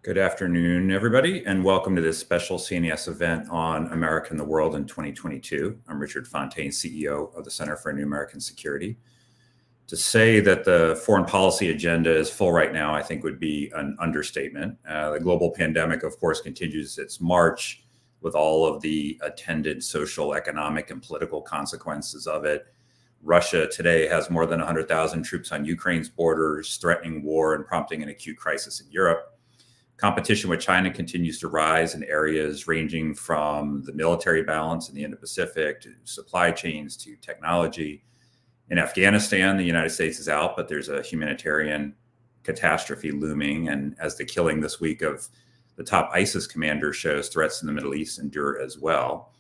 Good afternoon, everybody, and welcome to this special CNAS event on America and the World in 2022. I'm Richard Fontaine, CEO of the Center for New American Security. To say that the foreign policy agenda is full right now, I think would be an understatement. The global pandemic, of course, continues its march with all of the attendant social, economic, and political consequences of it. Russia today has more than 100,000 troops on Ukraine's borders, threatening war and prompting an acute crisis in Europe. Competition with China continues to rise in areas ranging from the military balance in the Indo-Pacific to supply chains to technology. In Afghanistan, the United States is out, but there's a humanitarian catastrophe looming. And as the killing this week of the top ISIS commander shows, threats in the Middle East endure as well.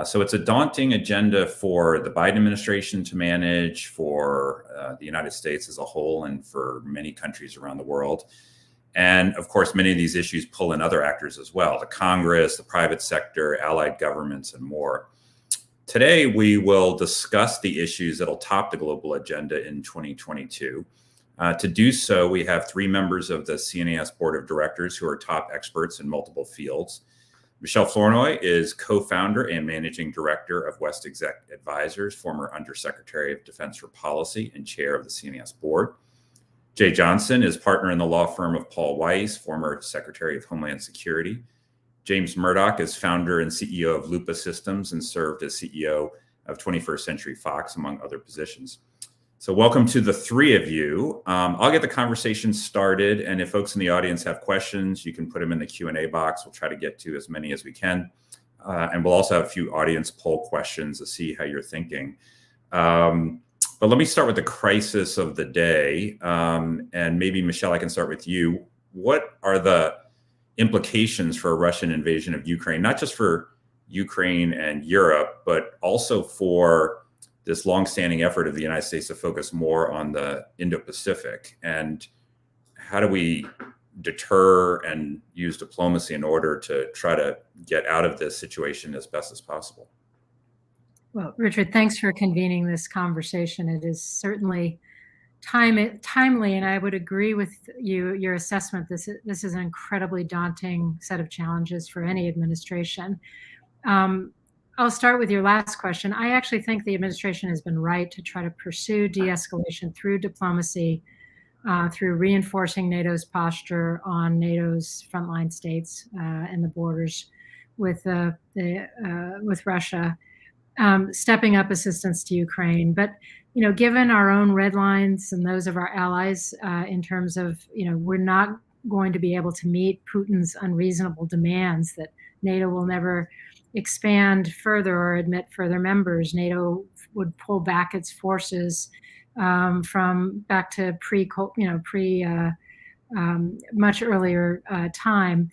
So it's a daunting agenda for the Biden administration to manage, for the United States as a whole, and for many countries around the world. And of course, many of these issues pull in other actors as well, the Congress, the private sector, allied governments, and more. Today, we will discuss the issues that'll top the global agenda in 2022. To do so, we have three members of the CNAS Board of Directors who are top experts in multiple fields. Michèle Flournoy is co-founder and managing director of West Exec Advisors, former Undersecretary of Defense for Policy and chair of the CNAS Board. Jay Johnson is partner in the law firm of Paul Weiss, former Secretary of Homeland Security. James Murdoch is founder and CEO of Lupa Systems and served as CEO of 21st Century Fox, among other positions. So welcome to the three of you. I'll get the conversation started, and if folks in the audience have questions, you can put them in the Q&A box. We'll try to get to as many as we can. And we'll also have a few audience poll questions to see how you're thinking. But let me start with the crisis of the day. And maybe, Michèle, I can start with you. What are the implications for a Russian invasion of Ukraine, not just for Ukraine and Europe, but also for this longstanding effort of the United States to focus more on the Indo-Pacific? And how do we deter and use diplomacy in order to try to get out of this situation as best as possible? Well, Richard, thanks for convening this conversation. It is certainly timely, and I would agree with your assessment. This is an incredibly daunting set of challenges for any administration. I'll start with your last question. I actually think the administration has been right to try to pursue de-escalation through diplomacy, through reinforcing NATO's posture on NATO's frontline states and the borders with Russia. Stepping up assistance to Ukraine. But, given our own red lines and those of our allies in terms of, we're not going to be able to meet Putin's unreasonable demands that NATO will never expand further or admit further members. NATO would pull back its forces from back to much earlier time.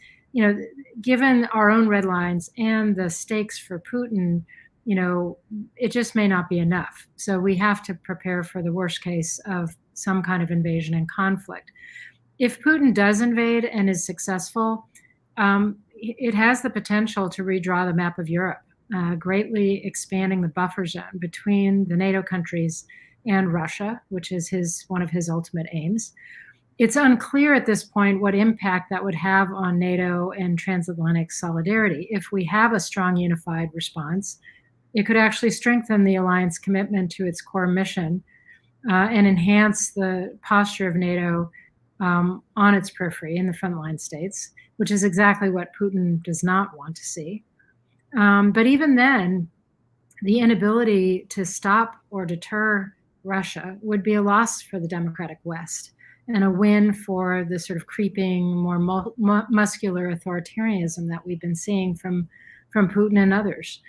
Given our own red lines and the stakes for Putin, it just may not be enough. So we have to prepare for the worst case of some kind of invasion and conflict. If Putin does invade and is successful, it has the potential to redraw the map of Europe, greatly expanding the buffer zone between the NATO countries and Russia, which is one of his ultimate aims. It's unclear at this point what impact that would have on NATO and transatlantic solidarity. If we have a strong unified response, it could actually strengthen the alliance commitment to its core mission and enhance the posture of NATO on its periphery in the frontline states, which is exactly what Putin does not want to see. But even then, the inability to stop or deter Russia would be a loss for the democratic West and a win for the sort of creeping, more muscular authoritarianism that we've been seeing from Putin and others.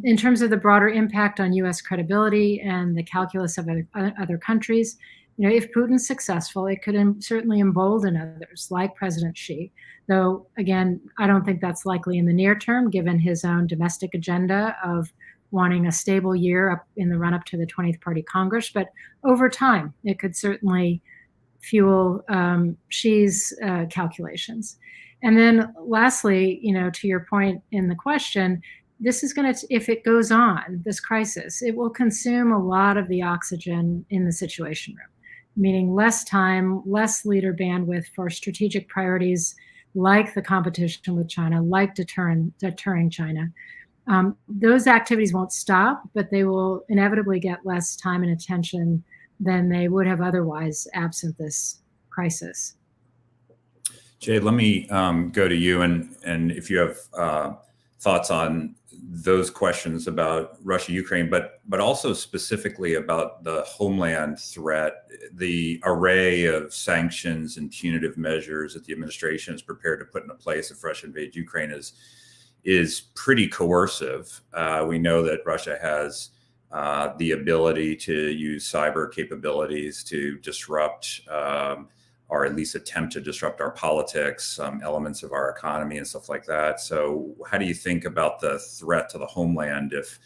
In terms of the broader impact on U.S. credibility and the calculus of other countries, if Putin's successful, it could certainly embolden others like President Xi, though, again, I don't think that's likely in the near term, given his own domestic agenda of wanting a stable year up in the run-up to the 20th Party Congress. But over time, it could certainly fuel Xi's calculations. And then lastly, to your point in the question, this is going to, if it goes on, this crisis, it will consume a lot of the oxygen in the Situation Room, meaning less time, less leader bandwidth for strategic priorities like the competition with China, like deterring China. Those activities won't stop, but they will inevitably get less time and attention than they would have otherwise absent this crisis. Jade, let me go to you, and if you have thoughts on those questions about Russia, Ukraine, but also specifically about the homeland threat, the array of sanctions and punitive measures that the administration is prepared to put into place if Russia invades Ukraine is pretty coercive. We know that Russia has the ability to use cyber capabilities to disrupt or at least attempt to disrupt our politics, elements of our economy and stuff like that. So how do you think about the threat to the homeland if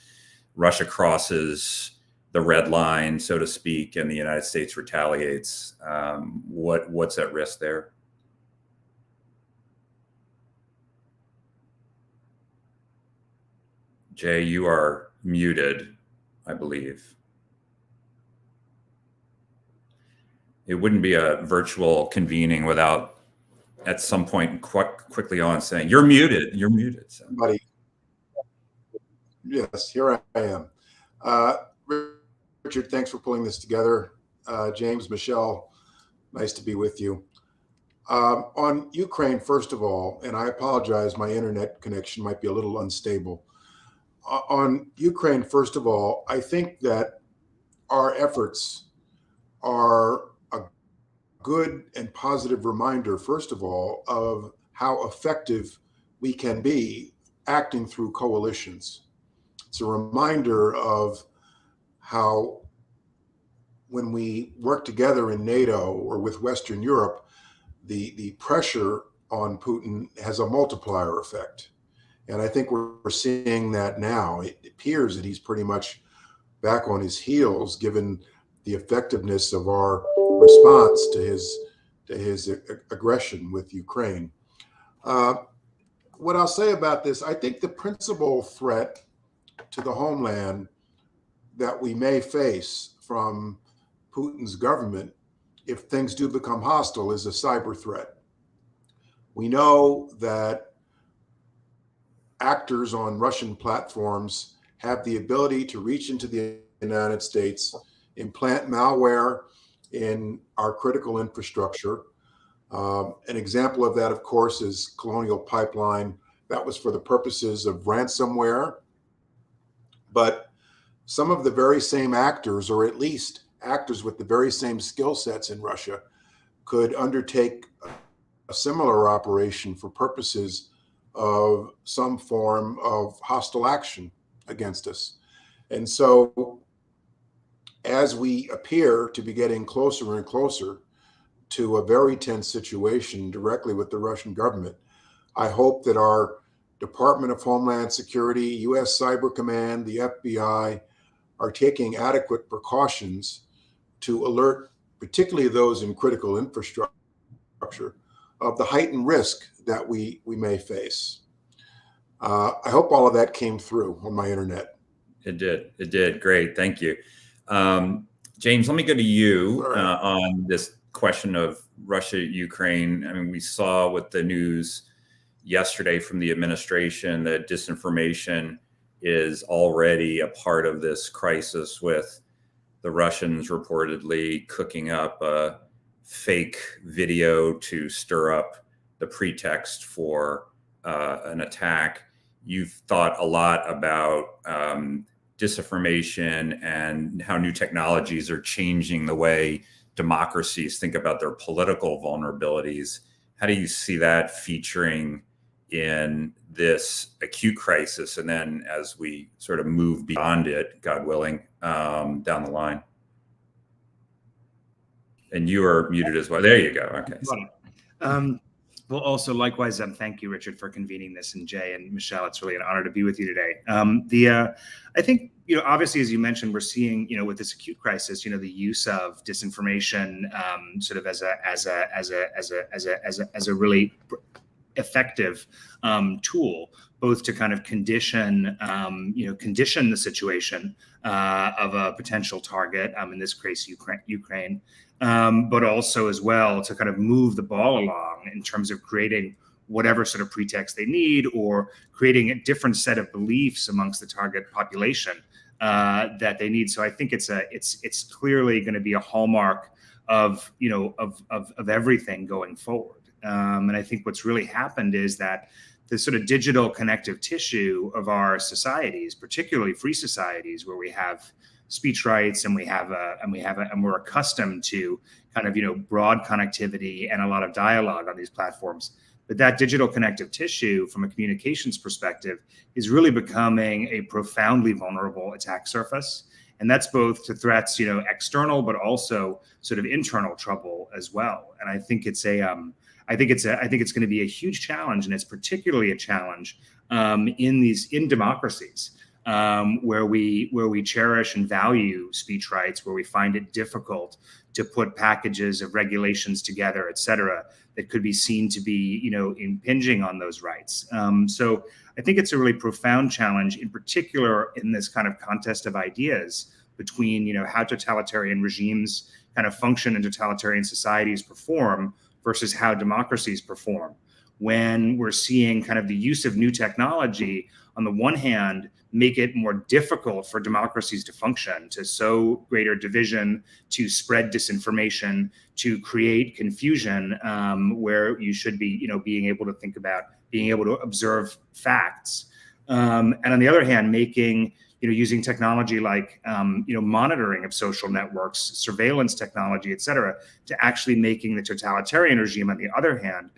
Russia crosses the red line, so to speak, and the United States retaliates? What's at risk there? Jay, you are muted, I believe. It wouldn't be a virtual convening without at some point quickly on saying, you're muted, you're muted. So. Buddy. Yes, here I am. Richard, thanks for pulling this together. James, Michelle, nice to be with you. On Ukraine, first of all, and I apologize, my internet connection might be a little unstable. On Ukraine, first of all, I think that our efforts are a good and positive reminder, first of all, of how effective we can be acting through coalitions. It's a reminder of how when we work together in NATO or with Western Europe, the pressure on Putin has a multiplier effect. And I think we're seeing that now. It appears that he's pretty much back on his heels, given the effectiveness of our response to his aggression with Ukraine. What I'll say about this, I think the principal threat to the homeland that we may face from Putin's government, if things do become hostile, is a cyber threat. We know that actors on Russian platforms have the ability to reach into the United States, implant malware in our critical infrastructure. An example of that, of course, is Colonial Pipeline. That was for the purposes of ransomware. But some of the very same actors, or at least actors with the very same skill sets in Russia, could undertake a similar operation for purposes of some form of hostile action against us. And so as we appear to be getting closer and closer to a very tense situation directly with the Russian government, I hope that our Department of Homeland Security, U.S. Cyber Command, the FBI are taking adequate precautions to alert particularly those in critical infrastructure of the heightened risk that we may face. I hope all of that came through on my internet. It did. It did. Great. Thank you. James, let me go to you on this question of Russia, Ukraine. I mean, we saw with the news yesterday from the administration that disinformation is already a part of this crisis, with the Russians reportedly cooking up a fake video to stir up the pretext for an attack. You've thought a lot about disinformation and how new technologies are changing the way democracies think about their political vulnerabilities. How do you see that featuring in this acute crisis, and then as we sort of move beyond it, God willing, down the line? And you are muted as well. There you go. Okay. Well, also likewise, thank you, Richard, for convening this, and Jay and Michelle. It's really an honor to be with you today. I think, obviously, as you mentioned, we're seeing, with this acute crisis, the use of disinformation sort of as a really effective tool, both to kind of condition the situation of a potential target, in this case, Ukraine, but also as well to kind of move the ball along in terms of creating whatever sort of pretext they need, or creating a different set of beliefs amongst the target population that they need. So I think it's clearly going to be a hallmark of everything going forward. And I think what's really happened is that the sort of digital connective tissue of our societies, particularly free societies, where we have speech rights and we're accustomed to kind of broad connectivity and a lot of dialogue on these platforms. But that digital connective tissue, from a communications perspective, is really becoming a profoundly vulnerable attack surface. And that's both to threats, external, but also sort of internal trouble as well. And I think it's going to be a huge challenge, and it's particularly a challenge in democracies where we cherish and value speech rights, where we find it difficult to put packages of regulations together, et cetera, that could be seen to be, impinging on those rights. So I think it's a really profound challenge, in particular in this kind of contest of ideas between, how totalitarian regimes kind of function and totalitarian societies perform versus how democracies perform. When we're seeing kind of the use of new technology, on the one hand, make it more difficult for democracies to function, to sow greater division, to spread disinformation, to create confusion, where you should be, being able to think about, being able to observe facts. And on the other hand, making, using technology like, monitoring of social networks, surveillance technology, et cetera, to actually making the totalitarian regime, on the other hand,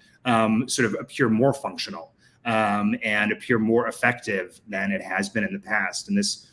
sort of appear more functional. And appear more effective than it has been in the past. And this,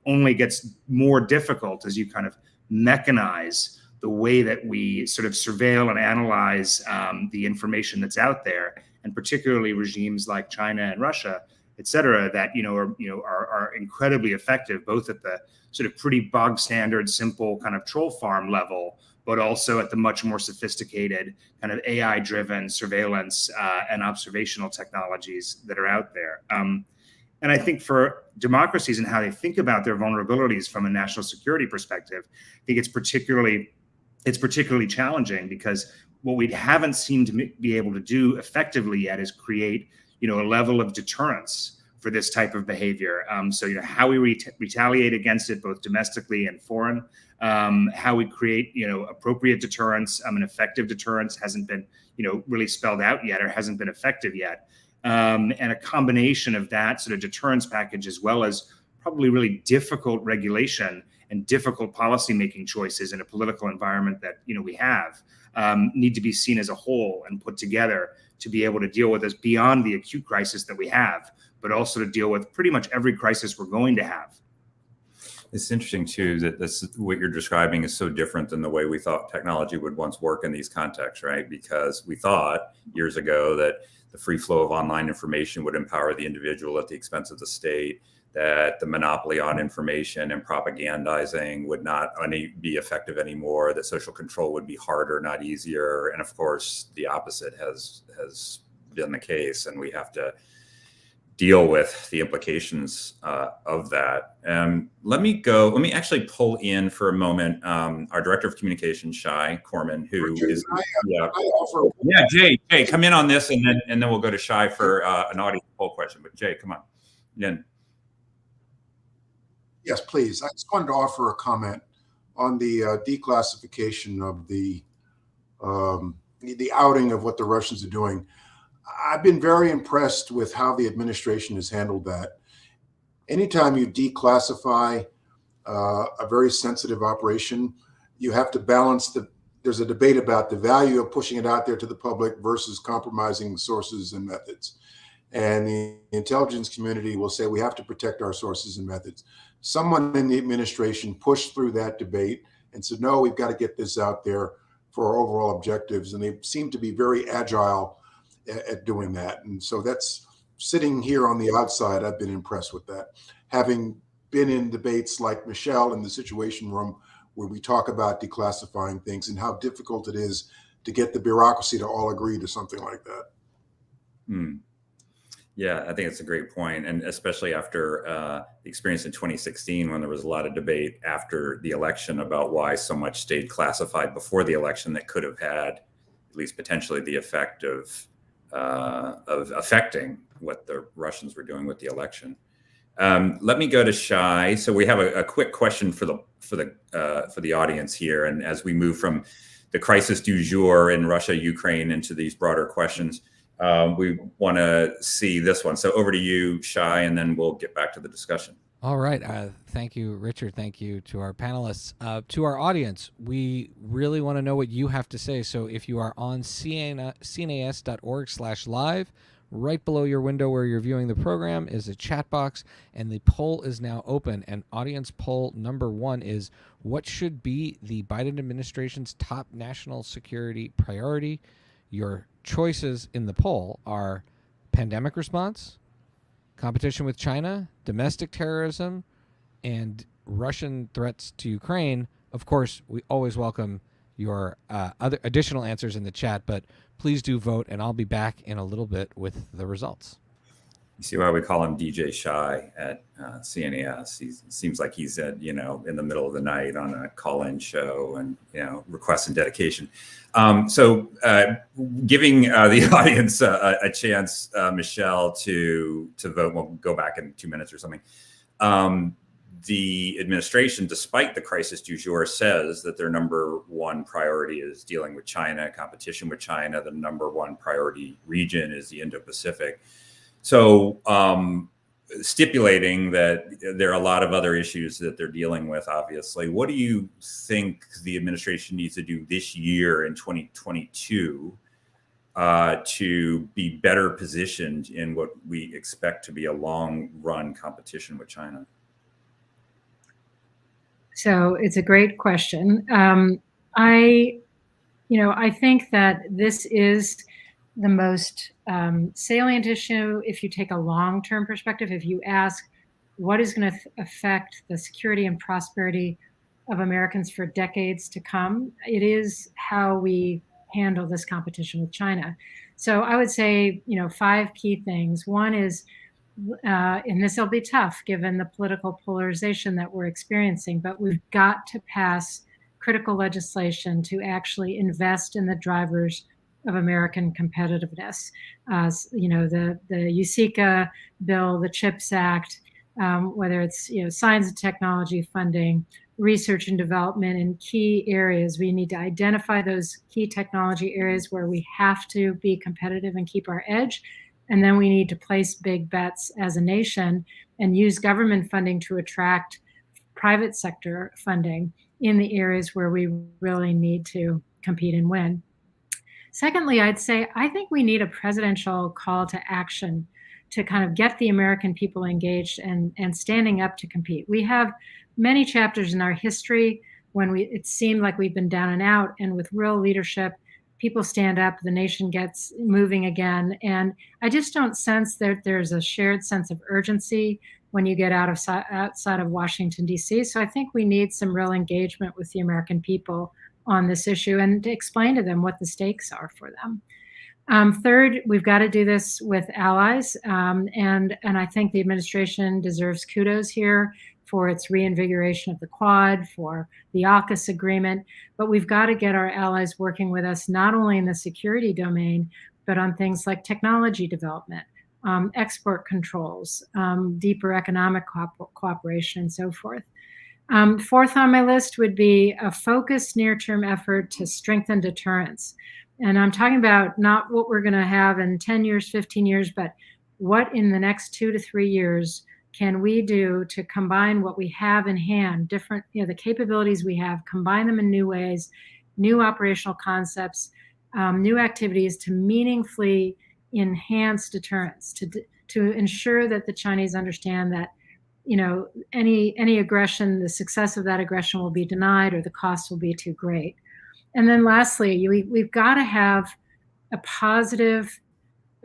only gets more difficult as you kind of mechanize the way that we sort of surveil and analyze the information that's out there, and particularly regimes like China and Russia, et cetera, that are incredibly effective, both at the sort of pretty bog standard, simple kind of troll farm level, but also at the much more sophisticated kind of AI-driven surveillance and observational technologies that are out there. And I think for democracies and how they think about their vulnerabilities from a national security perspective, I think it's particularly challenging, because what we haven't seemed to be able to do effectively yet is create, a level of deterrence for this type of behavior. So, how we retaliate against it, both domestically and foreign, how we create, appropriate deterrence, an effective deterrence hasn't been, really spelled out yet, or hasn't been effective yet. And a combination of that sort of deterrence package, as well as probably really difficult regulation and difficult policymaking choices in a political environment that, we have, need to be seen as a whole and put together to be able to deal with this beyond the acute crisis that we have, but also to deal with pretty much every crisis we're going to have. It's interesting, too, that what you're describing is so different than the way we thought technology would once work in these contexts, right? Because we thought years ago that the free flow of online information would empower the individual at the expense of the state, that the monopoly on information and propagandizing would not be effective anymore, that social control would be harder, not easier. And of course, the opposite has been the case, and we have to deal with the implications of that. Let me actually pull in for a moment our Director of Communications, Shai Corman, who Richard, is Jay, come in on this, and then we'll go to Shai for an audience poll question. But Jay, come on. Then. Yes, please. I just wanted to offer a comment on the declassification of the outing of what the Russians are doing. I've been very impressed with how the administration has handled that. Anytime you declassify a very sensitive operation, you have to balance there's a debate about the value of pushing it out there to the public versus compromising sources and methods. And the intelligence community will say, we have to protect our sources and methods. Someone in the administration pushed through that debate and said, no, we've got to get this out there for our overall objectives. And they seem to be very agile at doing that. And so that's, sitting here on the outside, I've been impressed with that. Having been in debates like Michèle in the Situation Room, where we talk about declassifying things and how difficult it is to get the bureaucracy to all agree to something like that. Yeah, I think it's a great point. And especially after the experience in 2016, when there was a lot of debate after the election about why so much stayed classified before the election that could have had at least potentially the effect of affecting what the Russians were doing with the election. Let me go to Shai. So we have a quick question for the audience here, and as we move from the crisis du jour in Russia, Ukraine into these broader questions, we want to see this one. So over to you, Shai, and then we'll get back to the discussion. All right. Thank you, Richard. Thank you to our panelists. To our audience, we really want to know what you have to say. So if you are on cnas.org/live, right below your window where you're viewing the program is a chat box, and the poll is now open. And audience poll number 1 is, what should be the Biden administration's top national security priority? Your choices in the poll are pandemic response, competition with China, domestic terrorism, and Russian threats to Ukraine. Of course, we always welcome your other additional answers in the chat, but please do vote, and I'll be back in a little bit with the results. You see why we call him DJ Shy at CNAS. He seems like he's in the middle of the night on a call-in show and, request and dedication. So giving the audience a chance, Michèle, to vote. We'll go back in 2 minutes or something. The administration, despite the crisis du jour, says that their number one priority is dealing with China, competition with China. The number one priority region is the Indo-Pacific. So stipulating that there are a lot of other issues that they're dealing with, obviously, what do you think the administration needs to do this year in 2022 to be better positioned in what we expect to be a long-run competition with China? So it's a great question. I think that this is the most salient issue if you take a long-term perspective. If you ask what is going to affect the security and prosperity of Americans for decades to come, it is how we handle this competition with China. So I would say, 5 key things. One is, and this will be tough given the political polarization that we're experiencing, but we've got to pass critical legislation to actually invest in the drivers of American competitiveness. The USICA bill, the CHIPS Act, whether it's science and technology funding, research and development in key areas. We need to identify those key technology areas where we have to be competitive and keep our edge. And then we need to place big bets as a nation and use government funding to attract private sector funding in the areas where we really need to compete and win. Secondly, I'd say I think we need a presidential call to action to kind of get the American people engaged and standing up to compete. We have many chapters in our history when it seemed like we've been down and out, and with real leadership, people stand up, the nation gets moving again. And I just don't sense that there's a shared sense of urgency when you get outside of Washington, D.C. So I think we need some real engagement with the American people on this issue and to explain to them what the stakes are for them. Third, we've got to do this with allies. And I think the administration deserves kudos here for its reinvigoration of the Quad, for the AUKUS agreement. But we've got to get our allies working with us, not only in the security domain, but on things like technology development, export controls, deeper economic cooperation, and so forth. Fourth on my list would be a focused near-term effort to strengthen deterrence. And I'm talking about not what we're going to have in 10 years, 15 years, but what in the next 2 to 3 years can we do to combine what we have in hand, different, the capabilities we have, combine them in new ways, new operational concepts, new activities to meaningfully enhance deterrence, to ensure that the Chinese understand that any aggression, the success of that aggression will be denied or the cost will be too great. And then lastly, we've got to have a positive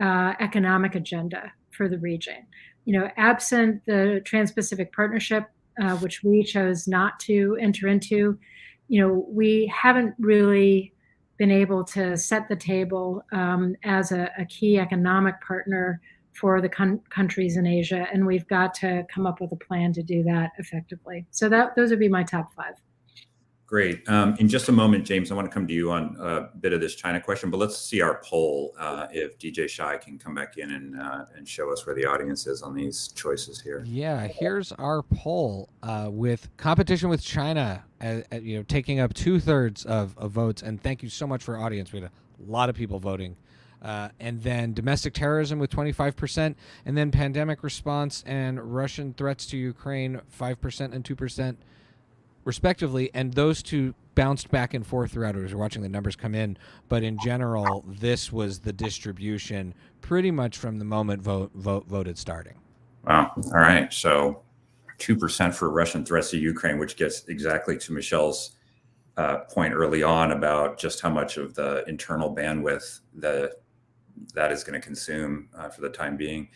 economic agenda for the region. Absent the Trans-Pacific Partnership, which we chose not to enter into, we haven't really been able to set the table as a key economic partner for the countries in Asia, and we've got to come up with a plan to do that effectively. So those would be my top 5. Great. In just a moment, James, I want to come to you on a bit of this China question, but let's see our poll. If DJ Shai can come back in and show us where the audience is on these choices here. Yeah, here's our poll with competition with China, taking up 2/3 of votes. And thank you so much for our audience. We had a lot of people voting. And then domestic terrorism with 25%, and then pandemic response and Russian threats to Ukraine 5% and 2%. respectively, and those two bounced back and forth throughout. As we're watching the numbers come in, but in general, this was the distribution pretty much from the moment voted starting. Wow. All right. So 2% for Russian threats to Ukraine, which gets exactly to Michèle's point early on about just how much of the internal bandwidth that is going to consume for the time being.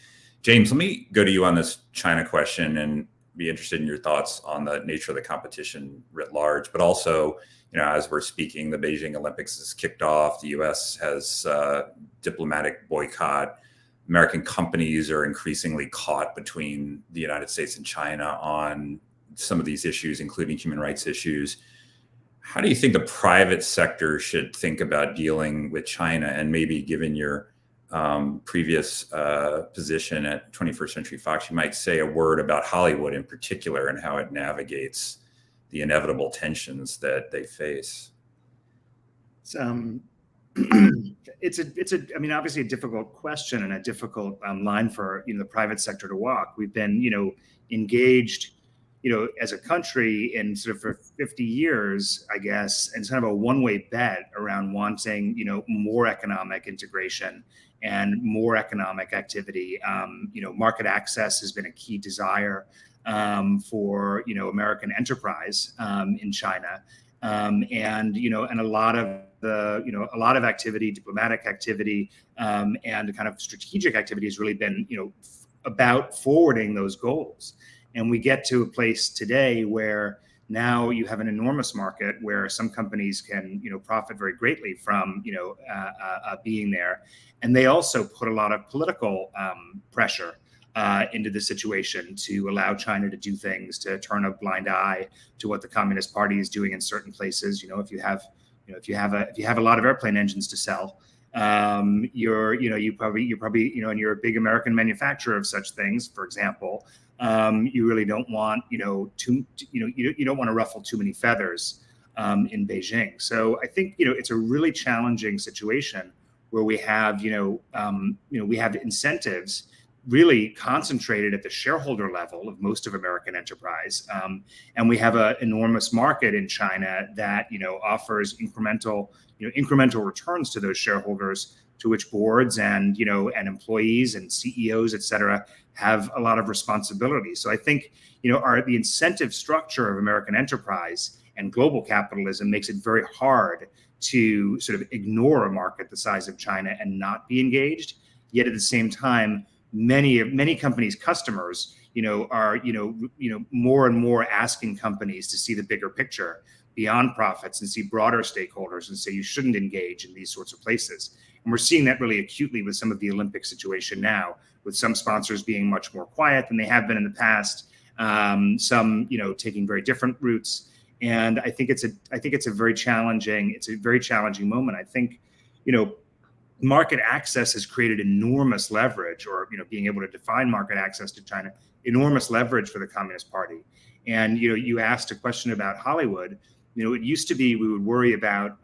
James, let me go to you on this China question and be interested in your thoughts on the nature of the competition writ large, but also, as we're speaking, the Beijing Olympics has kicked off. The U.S. has diplomatic boycott. American companies are increasingly caught between the United States and China on some of these issues, including human rights issues. How do you think the private sector should think about dealing with China? And maybe given your previous position at 21st Century Fox, you might say a word about Hollywood in particular and how it navigates the inevitable tensions that they face. It's obviously a difficult question and a difficult line for the private sector to walk. We've been engaged as a country in sort of for 50 years, I guess, and kind of a one-way bet around wanting more economic integration and more economic activity. Market access has been a key desire for American enterprise in China, and a lot of a lot of activity, diplomatic activity, and kind of strategic activity has really been about forwarding those goals. And we get to a place today where now you have an enormous market where some companies can profit very greatly from being there, and they also put a lot of political pressure into the situation to allow China to do things, to turn a blind eye to what the Communist Party is doing in certain places. If you have a lot of airplane engines to sell, you're probably and you're a big American manufacturer of such things, for example. You really don't want you don't want to ruffle too many feathers in Beijing. So I think it's a really challenging situation where we have we have incentives really concentrated at the shareholder level of most of American enterprise, and we have an enormous market in China that offers incremental returns to those shareholders, to which boards and and employees and CEOs, et cetera, have a lot of responsibility. So I think the incentive structure of American enterprise and global capitalism makes it very hard to sort of ignore a market the size of China and not be engaged. Yet at the same time, many companies' customers are more and more asking companies to see the bigger picture beyond profits and see broader stakeholders and say you shouldn't engage in these sorts of places. And we're seeing that really acutely with some of the Olympic situation now, with some sponsors being much more quiet than they have been in the past, some taking very different routes. And I think it's a very challenging moment. I think market access has created enormous leverage, or being able to define market access to China, enormous leverage for the Communist Party. And you asked a question about Hollywood. It used to be we would worry about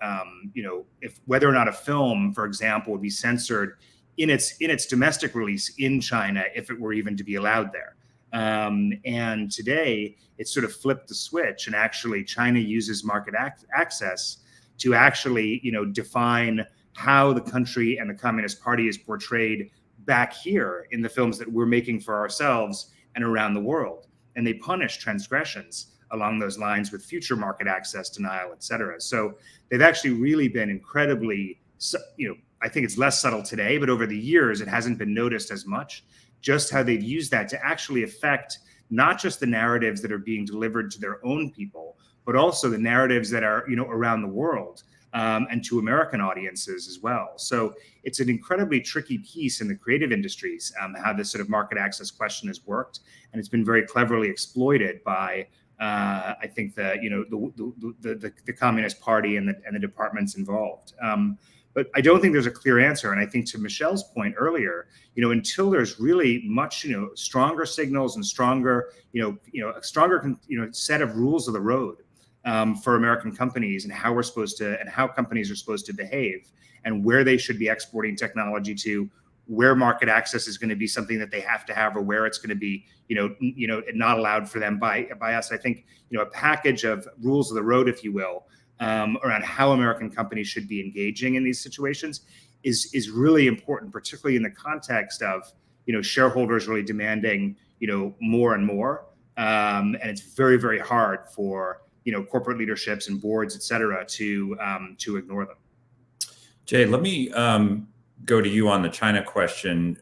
if whether or not a film, for example, would be censored in its domestic release in China if it were even to be allowed there. And today it's sort of flipped the switch, and actually China uses market access to actually define how the country and the Communist Party is portrayed back here in the films that we're making for ourselves and around the world. And they punish transgressions along those lines with future market access denial, et cetera. So they've actually really been incredibly, I think it's less subtle today, but over the years, it hasn't been noticed as much, just how they've used that to actually affect not just the narratives that are being delivered to their own people, but also the narratives that are, around the world, and to American audiences as well. So it's an incredibly tricky piece in the creative industries, how this sort of market access question has worked. And it's been very cleverly exploited by I think that the Communist Party and the departments involved. But I don't think there's a clear answer. And I think to Michèle's point earlier, until there's really much, stronger signals and stronger, a stronger, set of rules of the road for American companies and how companies are supposed to behave and where they should be exporting technology to, where market access is going to be something that they have to have, or where it's going to be, not allowed for them by us. I think, a package of rules of the road, if you will, around how American companies should be engaging in these situations is really important, particularly in the context of, shareholders really demanding, more and more. And it's very, very hard for, corporate leaderships and boards, et cetera, to ignore them. Jay, let me go to you on the China question.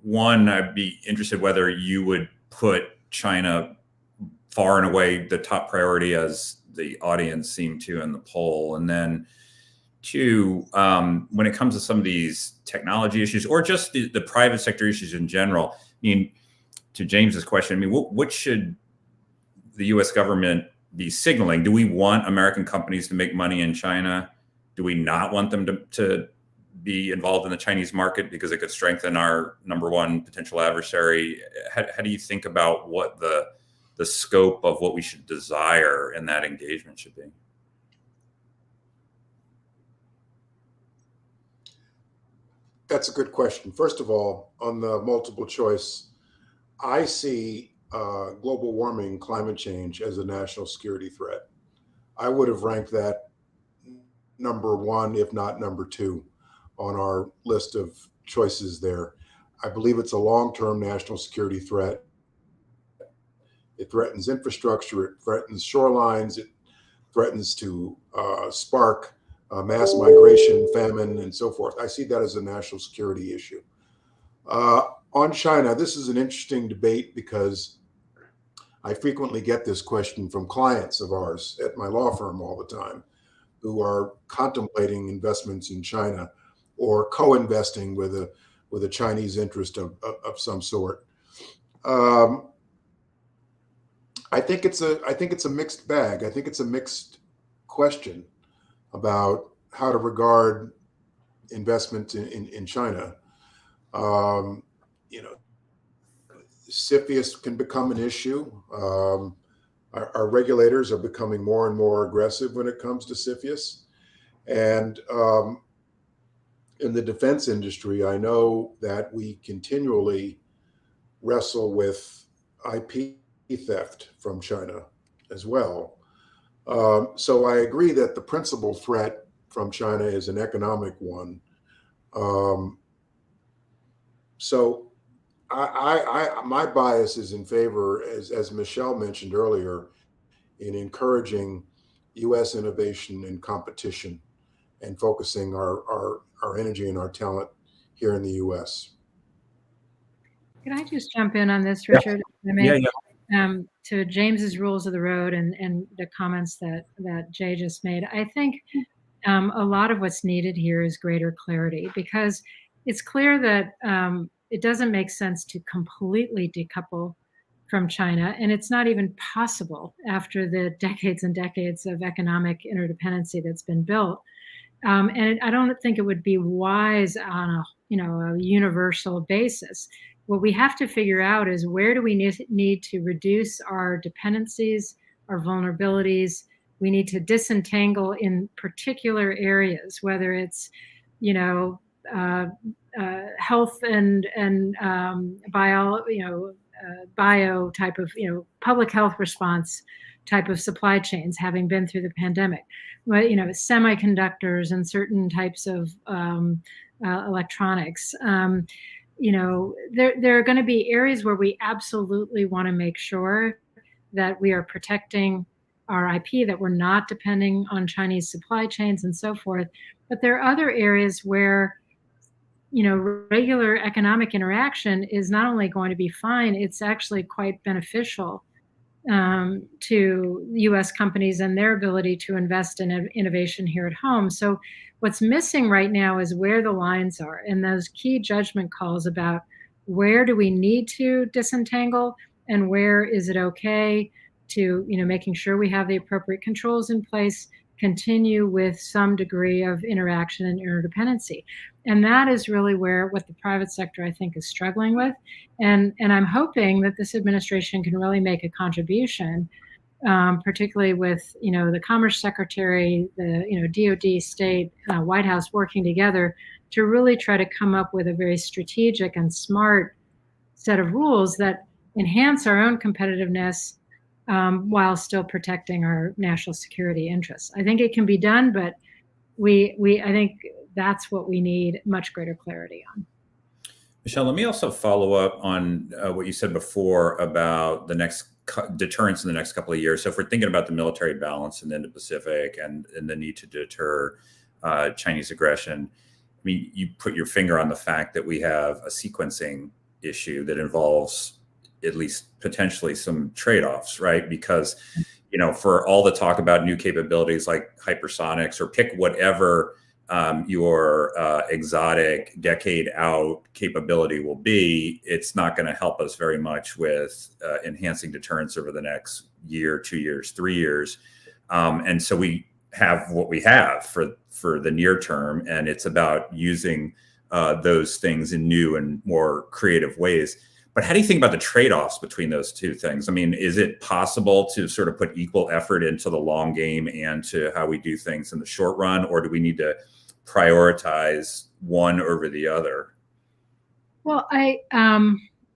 One, I'd be interested whether you would put China far and away the top priority, as the audience seemed to in the poll. And then two, when it comes to some of these technology issues or just the private sector issues in general, I mean, to James's question, I mean, what should the US government be signaling? Do we want American companies to make money in China? Do we not want them to be involved in the Chinese market because it could strengthen our number one potential adversary? How do you think about what the scope of what we should desire in that engagement should be? That's a good question. First of all, on the multiple choice, I see global warming, climate change as a national security threat. I would have ranked that number one, if not number two, on our list of choices there. I believe it's a long-term national security threat. It threatens infrastructure, it threatens shorelines, it threatens to spark mass migration, famine, and so forth. I see that as a national security issue. On China, this is an interesting debate because I frequently get this question from clients of ours at my law firm all the time who are contemplating investments in China or co-investing with a Chinese interest of some sort. I think it's a mixed bag. I think it's a mixed question about how to regard investment in China. CFIUS can become an issue. Our regulators are becoming more and more aggressive when it comes to CFIUS. And in the defense industry, I know that we continually wrestle with IP theft from China as well. So I agree that the principal threat from China is an economic one. So my bias is in favor, as Michèle mentioned earlier, in encouraging U.S. innovation and competition and focusing our energy and our talent here in the U.S. Can I just jump in on this, Richard? Yeah. To James's rules of the road and the comments that Jay just made, I think a lot of what's needed here is greater clarity, because it's clear that it doesn't make sense to completely decouple from China, and it's not even possible after the decades and decades of economic interdependency that's been built. And I don't think it would be wise on a universal basis. What we have to figure out is, where do we need to reduce our dependencies, our vulnerabilities? We need to disentangle in particular areas, whether it's, health and bio type of, public health response type of supply chains, having been through the pandemic. But, semiconductors and certain types of electronics. There are going to be areas where we absolutely want to make sure that we are protecting our IP, that we're not depending on Chinese supply chains and so forth. But there are other areas where, regular economic interaction is not only going to be fine, it's actually quite beneficial to U.S. companies and their ability to invest in innovation here at home. So what's missing right now is where the lines are, and those key judgment calls about where do we need to disentangle and where is it okay to, making sure we have the appropriate controls in place, continue with some degree of interaction and interdependency. And that is really what the private sector, I think, is struggling with. And I'm hoping that this administration can really make a contribution, particularly with, the Commerce Secretary, the, DOD, State, White House working together to really try to come up with a very strategic and smart set of rules that enhance our own competitiveness, while still protecting our national security interests. I think it can be done, but I think that's what we need much greater clarity on. Michèle, let me also follow up on what you said before about the next deterrence in the next couple of years. So if we're thinking about the military balance in the Indo-Pacific and the need to deter Chinese aggression, I mean, you put your finger on the fact that we have a sequencing issue that involves at least potentially some trade-offs, right? Because, for all the talk about new capabilities like hypersonics, or pick whatever your exotic decade-out capability will be, it's not going to help us very much with enhancing deterrence over the next year, 2 years, 3 years. And so we have what we have for the near term, and it's about using those things in new and more creative ways. But how do you think about the trade-offs between those two things? I mean, is it possible to sort of put equal effort into the long game and to how we do things in the short run, or do we need to prioritize one over the other? Well,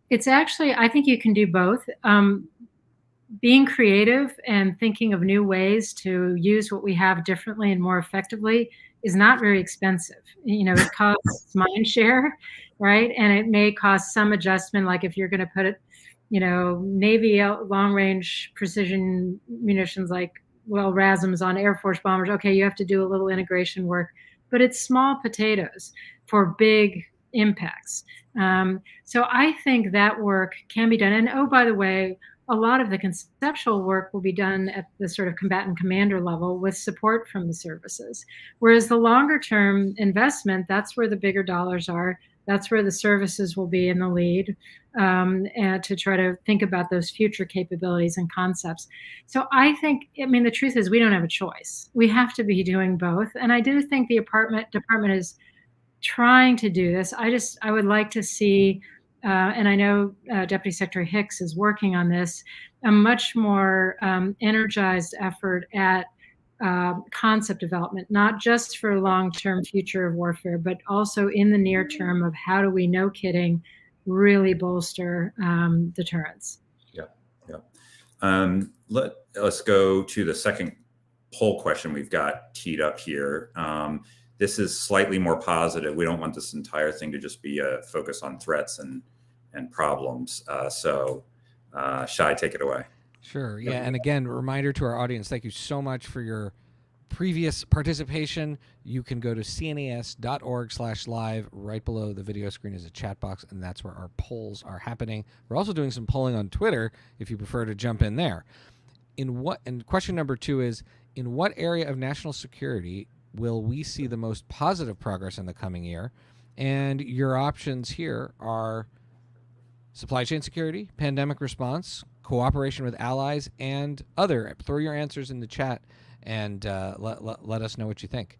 it's actually, I think you can do both. Being creative and thinking of new ways to use what we have differently and more effectively is not very expensive. It costs mind share, right? And it may cost some adjustment, like if you're going to put it, Navy long range precision munitions like, RASMs on Air Force bombers. Okay, you have to do a little integration work, but it's small potatoes for big impacts. So I think that work can be done. And oh, by the way, a lot of the conceptual work will be done at the sort of combatant commander level with support from the services. Whereas the longer term investment, that's where the bigger dollars are. That's where the services will be in the lead, and to try to think about those future capabilities and concepts. So I think, the truth is we don't have a choice. We have to be doing both. And I do think the department is trying to do this. I would like to see, and I know Deputy Secretary Hicks is working on this, a much more energized effort at concept development, not just for long-term future of warfare, but also in the near term of how do we, no kidding, really bolster deterrence. Yeah. Let's go to the second poll question we've got teed up here. This is slightly more positive. We don't want this entire thing to just be a focus on threats and problems. So Shai, take it away. Sure. Yeah. And again, reminder to our audience, thank you so much for your previous participation. You can go to cnas.org/live. Right below the video screen is a chat box, and that's where our polls are happening. We're also doing some polling on Twitter if you prefer to jump in there. And question number 2 is, in what area of national security will we see the most positive progress in the coming year? And your options here are supply chain security, pandemic response, cooperation with allies, and other. Throw your answers in the chat and let us know what you think.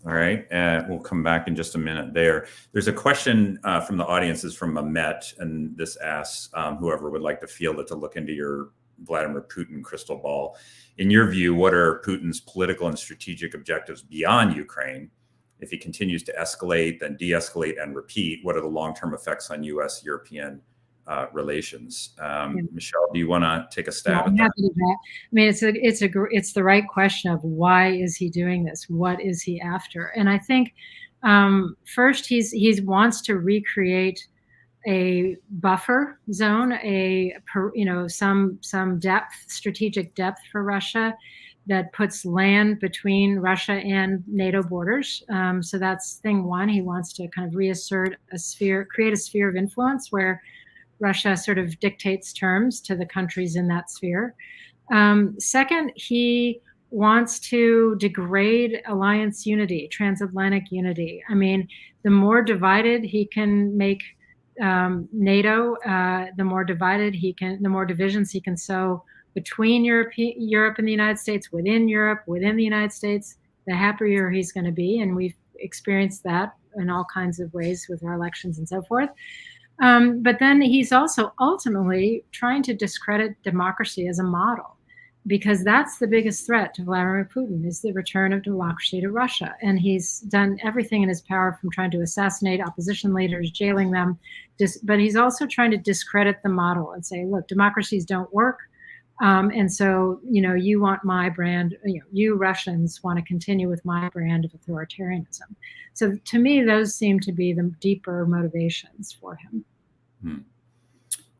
All right. We'll come back in just a minute there. There's a question from the audience, is from Mamet, and this asks whoever would like to field it to look into your Vladimir Putin crystal ball. In your view, what are Putin's political and strategic objectives beyond Ukraine? If he continues to escalate, then de-escalate and repeat, what are the long-term effects on U.S.-European relations? Michèle, do you want to take a stab at that? It's the right question of why is he doing this? What is he after? And I think first he wants to recreate a buffer zone, some depth, strategic depth for Russia that puts land between Russia and NATO borders. So that's thing one. He wants to kind of reassert create a sphere of influence where Russia sort of dictates terms to the countries in that sphere. Second, he wants to degrade alliance unity, transatlantic unity. The more divided he can make NATO, the more divisions he can sow between Europe and the United States, within Europe, within the United States, the happier he's going to be. And we've experienced that in all kinds of ways with our elections and so forth. But then he's also ultimately trying to discredit democracy as a model, because that's the biggest threat to Vladimir Putin, is the return of democracy to Russia. And he's done everything in his power, from trying to assassinate opposition leaders, jailing them, but he's also trying to discredit the model and say, look, democracies don't work. And so, you want my brand, you Russians want to continue with my brand of authoritarianism. So to me, those seem to be the deeper motivations for him.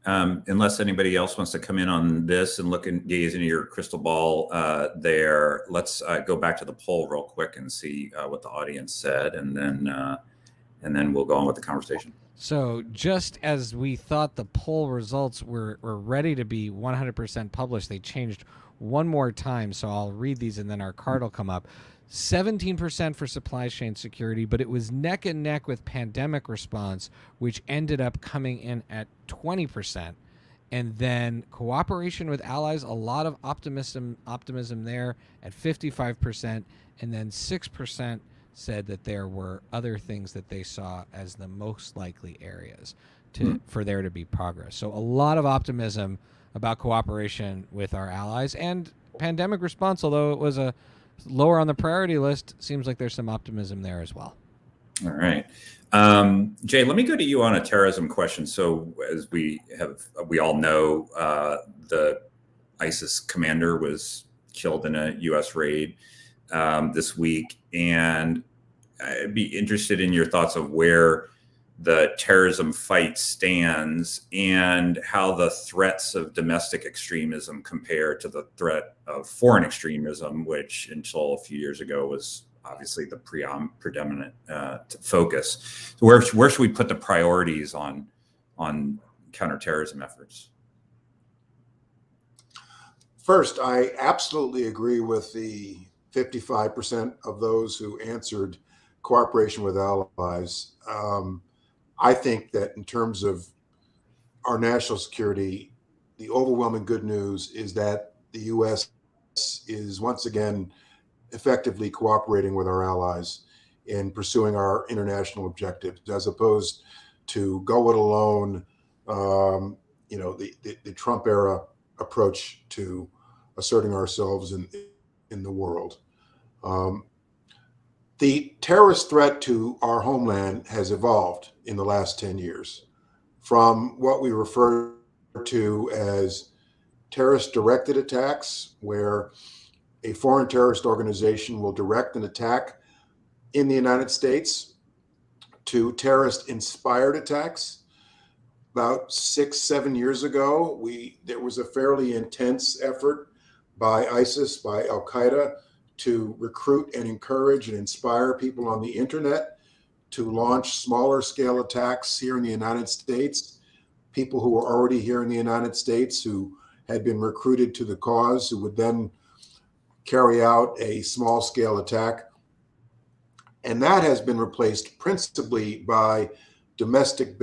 Unless anybody else wants to come in on this and look and gaze into your crystal ball there, let's go back to the poll real quick and see what the audience said, and then we'll go on with the conversation. So just as we thought the poll results were ready to be 100% published, they changed one more time. So I'll read these and then our card will come up. 17% for supply chain security, but it was neck and neck with pandemic response, which ended up coming in at 20%. And then cooperation with allies, a lot of optimism there at 55%. And then 6% said that there were other things that they saw as the most likely areas for there to be progress. So a lot of optimism about cooperation with our allies, and pandemic response, although it was a lower on the priority list, seems like there's some optimism there as well. All right. Jay, let me go to you on a terrorism question. So as we all know, the ISIS commander was killed in a U.S. raid this week. And I'd be interested in your thoughts of where the terrorism fight stands and how the threats of domestic extremism compare to the threat of foreign extremism, which until a few years ago was obviously the predominant focus. So where should we put the priorities on counterterrorism efforts? First, I absolutely agree with the 55% of those who answered cooperation with allies. I think that in terms of our national security, the overwhelming good news is that the U.S. is once again effectively cooperating with our allies in pursuing our international objectives, as opposed to go it alone, the Trump era approach to asserting ourselves in the world. The terrorist threat to our homeland has evolved in the last 10 years from what we refer to as terrorist-directed attacks, where a foreign terrorist organization will direct an attack in the United States, to terrorist-inspired attacks. About 6-7 years ago, there was a fairly intense effort by ISIS, by Al-Qaeda, to recruit and encourage and inspire people on the internet to launch smaller scale attacks here in the United States. People who were already here in the United States who had been recruited to the cause, who would then carry out a small scale attack. And that has been replaced principally by domestic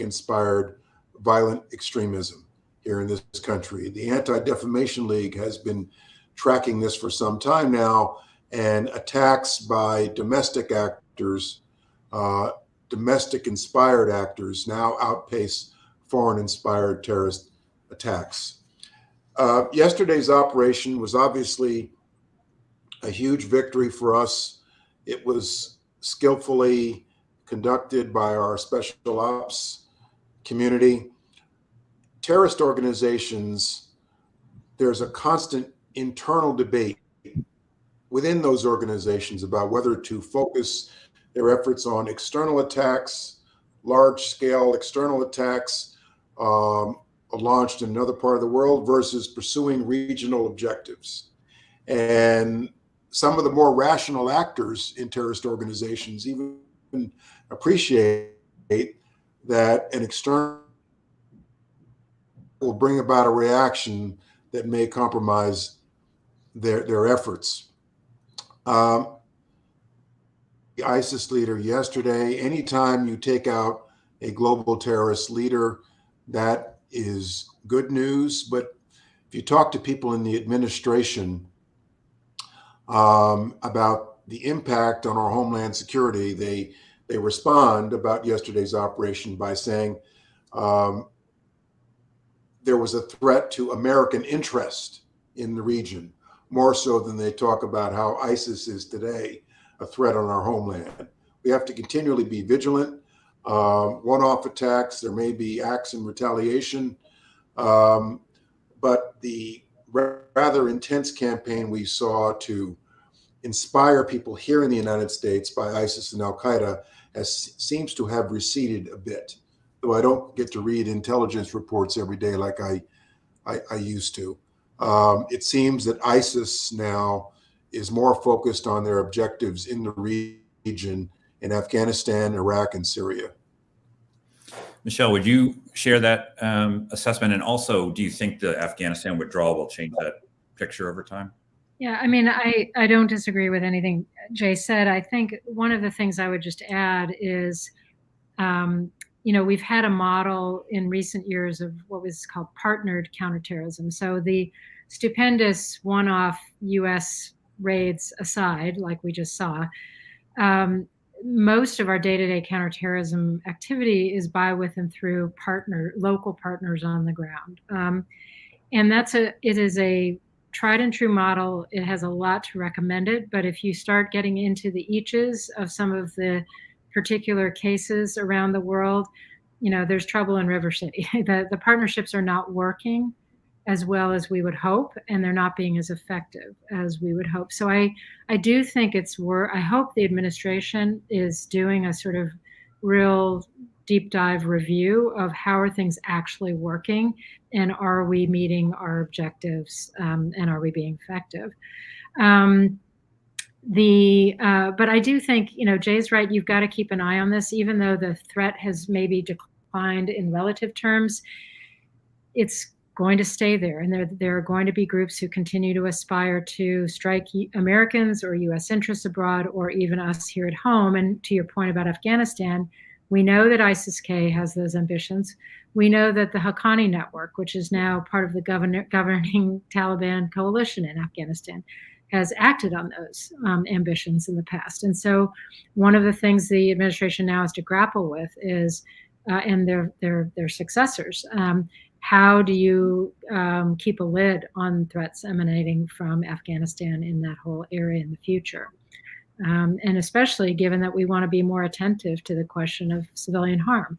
inspired violent extremism here in this country. The Anti-Defamation League has been tracking this for some time now, and attacks by domestic actors, domestic inspired actors, now outpace foreign inspired terrorist attacks. Yesterday's operation was obviously a huge victory for us. It was skillfully conducted by our special ops community. Terrorist organizations, there's a constant internal debate within those organizations about whether to focus their efforts on external attacks, large-scale external attacks launched in another part of the world, versus pursuing regional objectives. And some of the more rational actors in terrorist organizations even appreciate that an external will bring about a reaction that may compromise their efforts. The ISIS leader yesterday, anytime you take out a global terrorist leader, that is good news. But if you talk to people in the administration about the impact on our homeland security, they respond about yesterday's operation by saying there was a threat to American interest in the region, more so than they talk about how ISIS is today a threat on our homeland. We have to continually be vigilant. One-off attacks, there may be acts in retaliation, but the rather intense campaign we saw to inspire people here in the United States by ISIS and Al-Qaeda seems to have receded a bit, though I don't get to read intelligence reports every day like I used to. It seems that ISIS now is more focused on their objectives in the region in Afghanistan, Iraq, and Syria. Michèle, would you share that assessment? And also, do you think the Afghanistan withdrawal will change that picture over time? Yeah, I mean, I don't disagree with anything Jay said. I think one of the things I would just add is, we've had a model in recent years of what was called partnered counterterrorism. So the stupendous one-off U.S. raids aside, like we just saw, most of our day-to-day counterterrorism activity is by, with, and through local partners on the ground. And it is a tried and true model. It has a lot to recommend it, but if you start getting into the eaches of some of the particular cases around the world, there's trouble in River City. The partnerships are not working as well as we would hope, and they're not being as effective as we would hope. So I do think I hope the administration is doing a sort of real deep dive review of how are things actually working, and are we meeting our objectives, and are we being effective? But I do think, Jay's right, you've got to keep an eye on this, even though the threat has maybe declined in relative terms. It's going to stay there, and there are going to be groups who continue to aspire to strike Americans or U.S. interests abroad, or even us here at home. And to your point about Afghanistan, we know that ISIS-K has those ambitions. We know that the Haqqani network, which is now part of the governing Taliban coalition in Afghanistan, has acted on those ambitions in the past. And so one of the things the administration now has to grapple with is, and their successors, how do you keep a lid on threats emanating from Afghanistan in that whole area in the future? And especially given that we want to be more attentive to the question of civilian harm,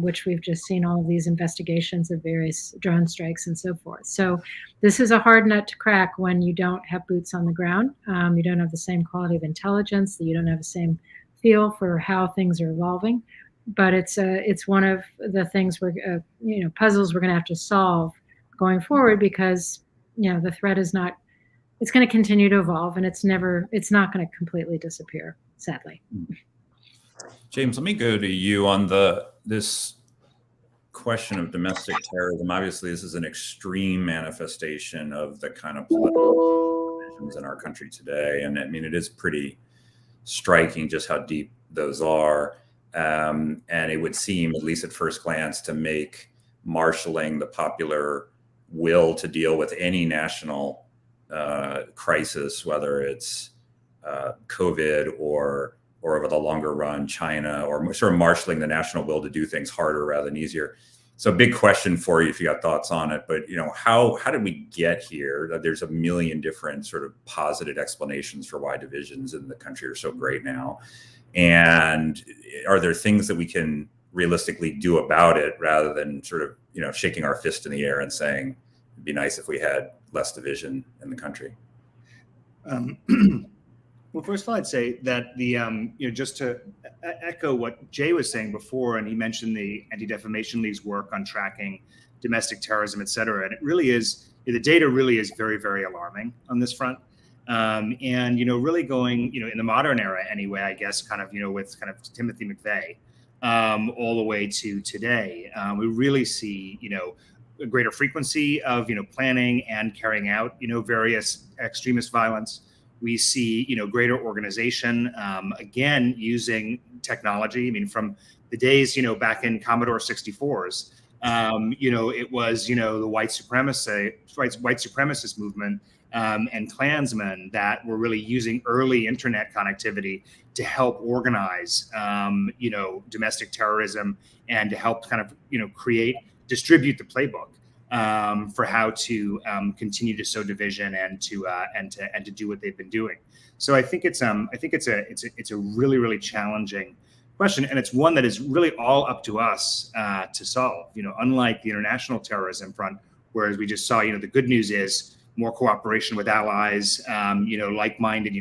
which we've just seen all of these investigations of various drone strikes and so forth. So this is a hard nut to crack when you don't have boots on the ground. You don't have the same quality of intelligence, you don't have the same feel for how things are evolving. But it's one of the things puzzles we're going to have to solve going forward, because the threat is not. It's going to continue to evolve, and it's not going to completely disappear, sadly. James, let me go to you on this question of domestic terrorism. Obviously, this is an extreme manifestation of the kind of political divisions in our country today, and I mean, it is pretty striking just how deep those are. And it would seem, at least at first glance, to make marshaling the popular will to deal with any national crisis, whether it's COVID or over the longer run, China, or sort of marshaling the national will to do things harder rather than easier. So big question for you if you got thoughts on it, but how did we get here? There's a million different sort of posited explanations for why divisions in the country are so great now. And are there things that we can realistically do about it, rather than sort of, shaking our fist in the air and saying it'd be nice if we had less division in the country? Well, first of all, I'd say that just to echo what Jay was saying before, and he mentioned the Anti-Defamation League's work on tracking domestic terrorism, et cetera. And it really is, the data really is very, very alarming on this front. And really going, in the modern era anyway, I guess, kind of, with kind of Timothy McVeigh, all the way to today, we really see, a greater frequency of, planning and carrying out, various extremist violence. We see, greater organization, again, using technology. I mean, from the days, back in Commodore 64s, It was, the white supremacist movement and Klansmen that were really using early internet connectivity to help organize, domestic terrorism and to help kind of, distribute the playbook for how to continue to sow division and to do what they've been doing. So I think it's a really, really challenging question, and it's one that is really all up to us to solve. Unlike the international terrorism front, whereas we just saw, the good news is more cooperation with allies, like-minded,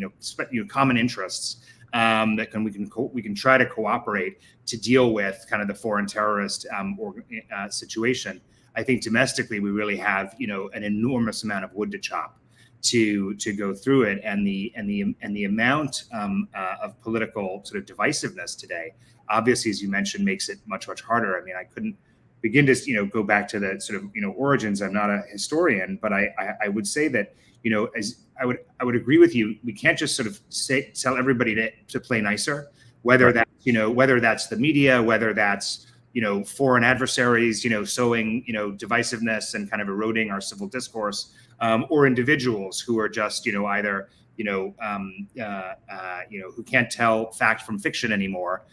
common interests that we can try to cooperate to deal with kind of the foreign terrorist situation. I think domestically we really have an enormous amount of wood to chop to go through it, and the amount of political sort of divisiveness today, obviously, as you mentioned, makes it much harder. I mean, I couldn't begin to go back to the sort of origins. I'm not a historian, but I would say that as I would agree with you, we can't just sort of tell everybody to play nicer, whether that's the media, whether that's foreign adversaries sowing divisiveness and kind of eroding our civil discourse, or individuals who are just either who can't tell fact from fiction anymore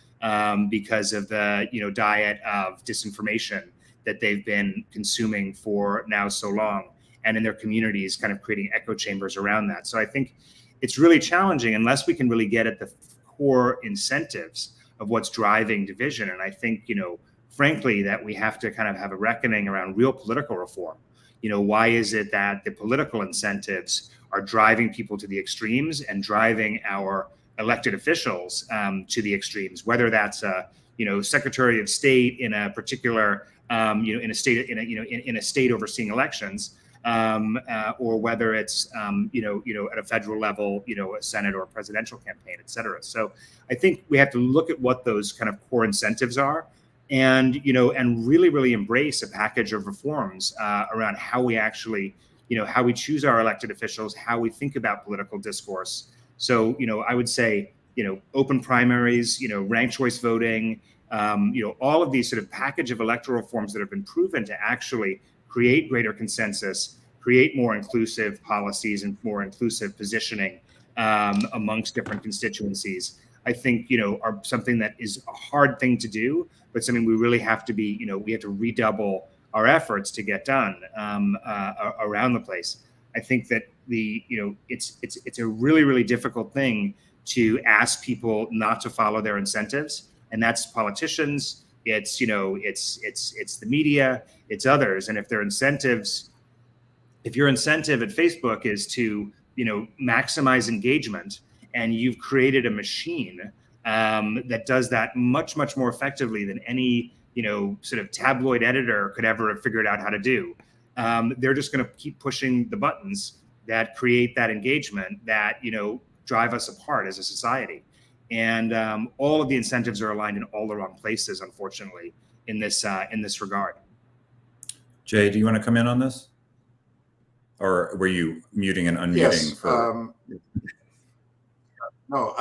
because of the diet of disinformation that they've been consuming for now so long, and in their communities kind of creating echo chambers around that. So I think it's really challenging unless we can really get at the core incentives of what's driving division. And I think frankly that we have to kind of have a reckoning around real political reform. Why is it that the political incentives are driving people to the extremes and driving our elected officials to the extremes, whether that's a Secretary of State in a particular in a state overseeing elections, or whether it's at a federal level, a Senate or a presidential campaign, et cetera. So I think we have to look at what those kind of core incentives are, and really embrace a package of reforms around how we actually how we choose our elected officials, how we think about political discourse. So I would say open primaries, ranked choice voting, all of these sort of package of electoral reforms that have been proven to actually create greater consensus, create more inclusive policies and more inclusive positioning amongst different constituencies, I think, are something that is a hard thing to do, but something we really have to be, we have to redouble our efforts to get done around the place. I think that it's a really difficult thing to ask people not to follow their incentives, and that's politicians, it's the media, it's others. And if your incentive at Facebook is to maximize engagement, and you've created a machine that does that much more effectively than any sort of tabloid editor could ever have figured out how to do, they're just going to keep pushing the buttons that create that engagement that drive us apart as a society. And all of the incentives are aligned in all the wrong places, unfortunately, in this regard. Jay, do you want to come in on this, or were you muting and unmuting? Yes. No,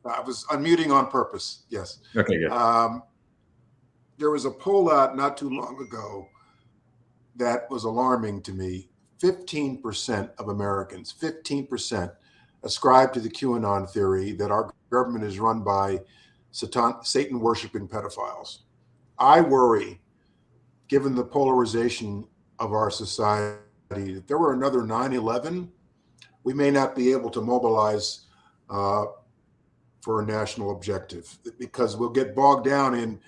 I was unmuting on purpose. Yes. Okay, good. There was a poll out not too long ago that was alarming to me. 15% of Americans, 15%, ascribe to the QAnon theory that our government is run by Satan-worshiping pedophiles. I worry, given the polarization of our society, if there were another 9/11, we may not be able to mobilize for a national objective, because we'll get bogged down in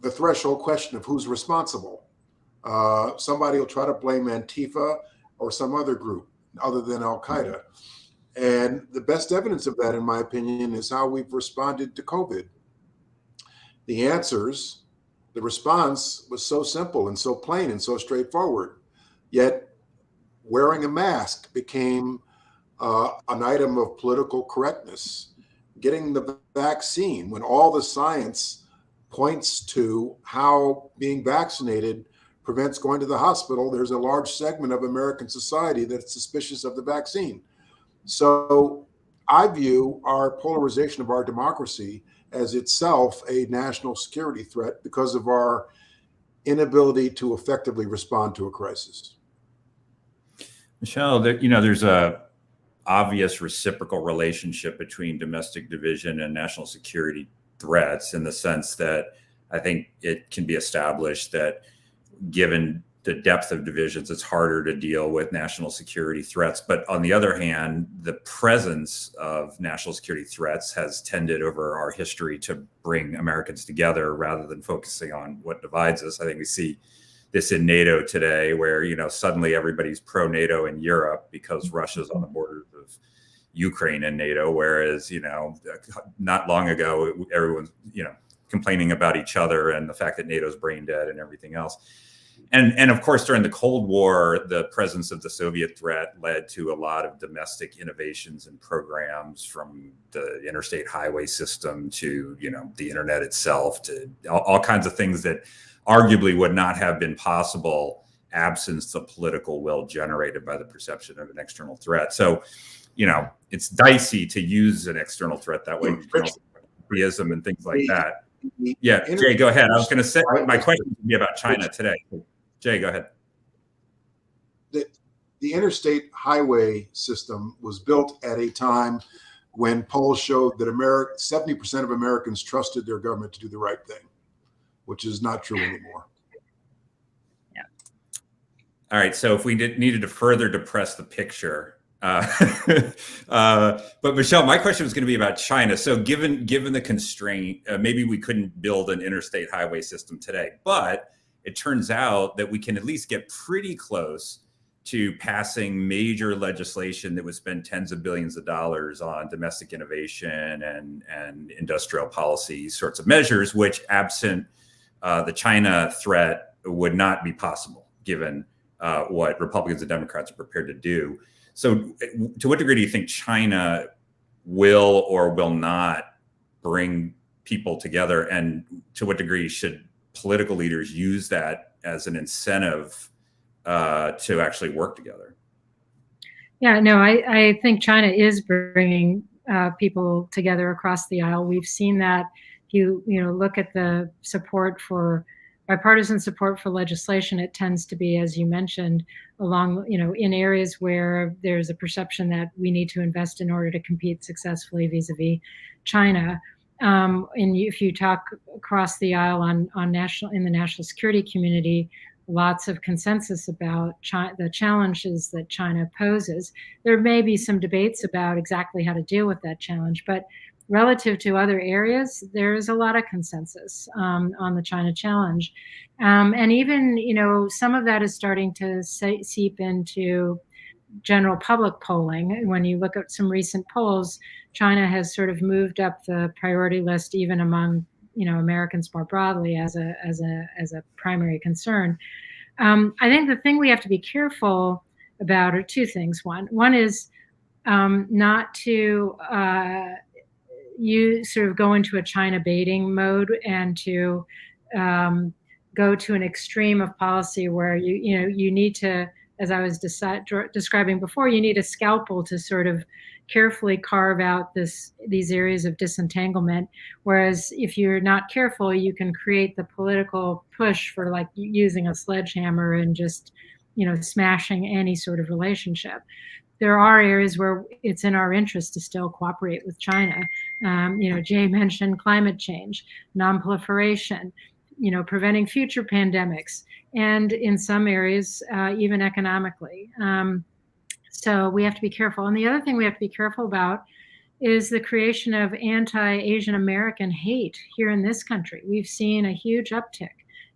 the threshold question of who's responsible. Somebody will try to blame Antifa or some other group other than Al-Qaeda. And the best evidence of that, in my opinion, is how we've responded to COVID. The response was so simple and so plain and so straightforward, yet wearing a mask became an item of political correctness. Getting the vaccine, when all the science points to how being vaccinated prevents going to the hospital, there's a large segment of American society that's suspicious of the vaccine. So I view our polarization of our democracy as itself a national security threat because of our inability to effectively respond to a crisis. Michèle, there's a obvious reciprocal relationship between domestic division and national security threats, in the sense that I think it can be established that given the depth of divisions, it's harder to deal with national security threats. But on the other hand, the presence of national security threats has tended over our history to bring Americans together rather than focusing on what divides us. I think we see this in NATO today, where, suddenly everybody's pro-NATO in Europe because Russia's on the borders of Ukraine and NATO, whereas, not long ago, everyone's, complaining about each other and the fact that NATO's brain dead and everything else. And of course, during the Cold War, the presence of the Soviet threat led to a lot of domestic innovations and programs, from the interstate highway system to, the internet itself, to all kinds of things that arguably would not have been possible absent the political will generated by the perception of an external threat. So, it's dicey to use an external threat that way, theism and things like that. Yeah, Jay, go ahead. I was going to say my question would be about China today. Jay, go ahead. The interstate highway system was built at a time when polls showed that 70% of Americans trusted their government to do the right thing, which is not true anymore. Yeah. All right. So if we needed to further depress the picture, but Michèle, my question was going to be about China. So given the constraint, maybe we couldn't build an interstate highway system today, but it turns out that we can at least get pretty close to passing major legislation that would spend tens of billions of dollars on domestic innovation and industrial policy sorts of measures, which, absent the China threat, would not be possible, given what Republicans and Democrats are prepared to do. So to what degree do you think China will or will not bring people together? And to what degree should political leaders use that as an incentive to actually work together? Yeah, no, I think China is bringing people together across the aisle. We've seen that. If you look at the support for bipartisan support for legislation, it tends to be, as you mentioned, along, in areas where there's a perception that we need to invest in order to compete successfully vis-a-vis China. And if you talk across the aisle in the national security community, lots of consensus about the challenges that China poses. There may be some debates about exactly how to deal with that challenge, but relative to other areas, there's a lot of consensus on the China challenge. And even, some of that is starting to seep into general public polling. When you look at some recent polls, China has sort of moved up the priority list, even among Americans more broadly, as a primary concern. I think the thing we have to be careful about are two things. One is not to you sort of go into a China baiting mode and to go to an extreme of policy where you need to, as I was describing before, you need a scalpel to sort of carefully carve out these areas of disentanglement. Whereas if you're not careful, you can create the political push for like using a sledgehammer and just smashing any sort of relationship. There are areas where it's in our interest to still cooperate with China. Jay mentioned climate change, nonproliferation, preventing future pandemics, and in some areas, even economically. So we have to be careful. And the other thing we have to be careful about is the creation of anti-Asian American hate here in this country. We've seen a huge uptick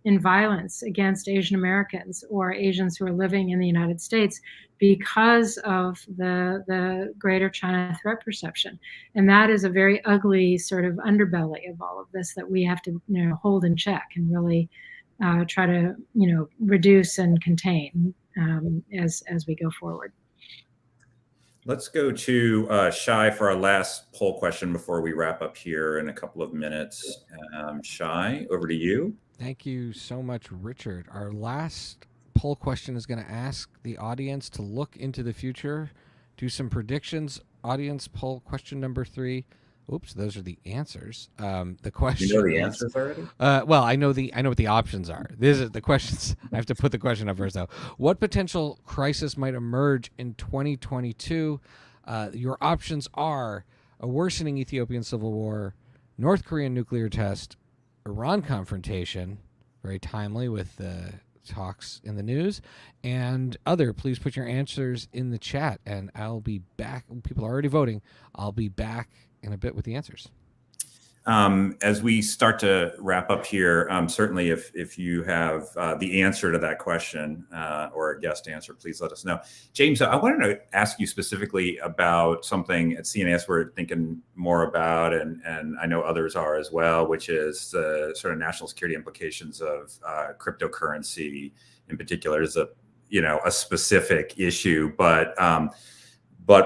in violence against Asian Americans or Asians who are living in the United States because of the greater China threat perception. And that is a very ugly sort of underbelly of all of this that we have to hold in check and really try to reduce and contain as we go forward. Let's go to Shai for our last poll question before we wrap up here in a couple of minutes. Shai, over to you. Thank you so much, Richard. Our last poll question is going to ask the audience to look into the future, do some predictions. Audience poll question number 3. Oops, those are the answers. The question. You know the answers already? Well, I know what the options are. These are the questions. I have to put the question up first, though. What potential crisis might emerge in 2022? Your options are a worsening Ethiopian civil war, North Korean nuclear test, Iran confrontation, very timely with the talks in the news, and other. Please put your answers in the chat, and I'll be back. People are already voting. I'll be back in a bit with the answers. As we start to wrap up here, certainly if you have the answer to that question or a guest answer, please let us know. James, I wanted to ask you specifically about something at CNAS we're thinking more about, and I know others are as well, which is the sort of national security implications of cryptocurrency in particular. Is a specific issue, but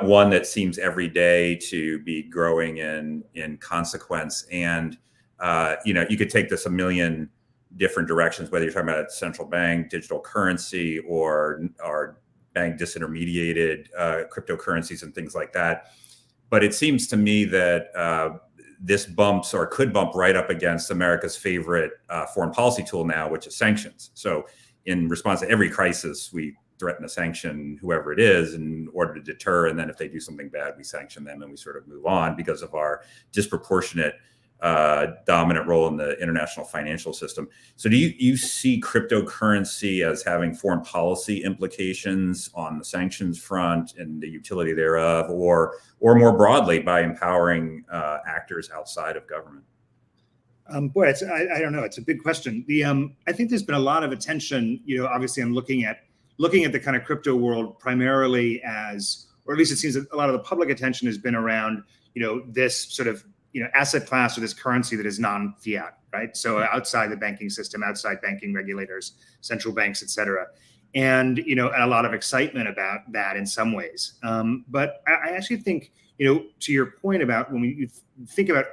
one that seems every day to be growing in consequence. And, you could take this a million different directions, whether you're talking about central bank, digital currency, or bank disintermediated cryptocurrencies and things like that. But it seems to me that this bumps or could bump right up against America's favorite foreign policy tool now, which is sanctions. So in response to every crisis, we threaten to sanction whoever it is in order to deter. And then if they do something bad, we sanction them and we sort of move on because of our disproportionate dominant role in the international financial system. So do you see cryptocurrency as having foreign policy implications on the sanctions front and the utility thereof, or more broadly by empowering actors outside of government? Boy, I don't know. It's a big question. I think there's been a lot of attention, obviously I'm looking at the kind of crypto world primarily as, or at least it seems that a lot of the public attention has been around, this sort of, asset class or this currency that is non-fiat, right? So outside the banking system, outside banking regulators, central banks, et cetera. And, and a lot of excitement about that in some ways. But I actually think, to your point about when you think about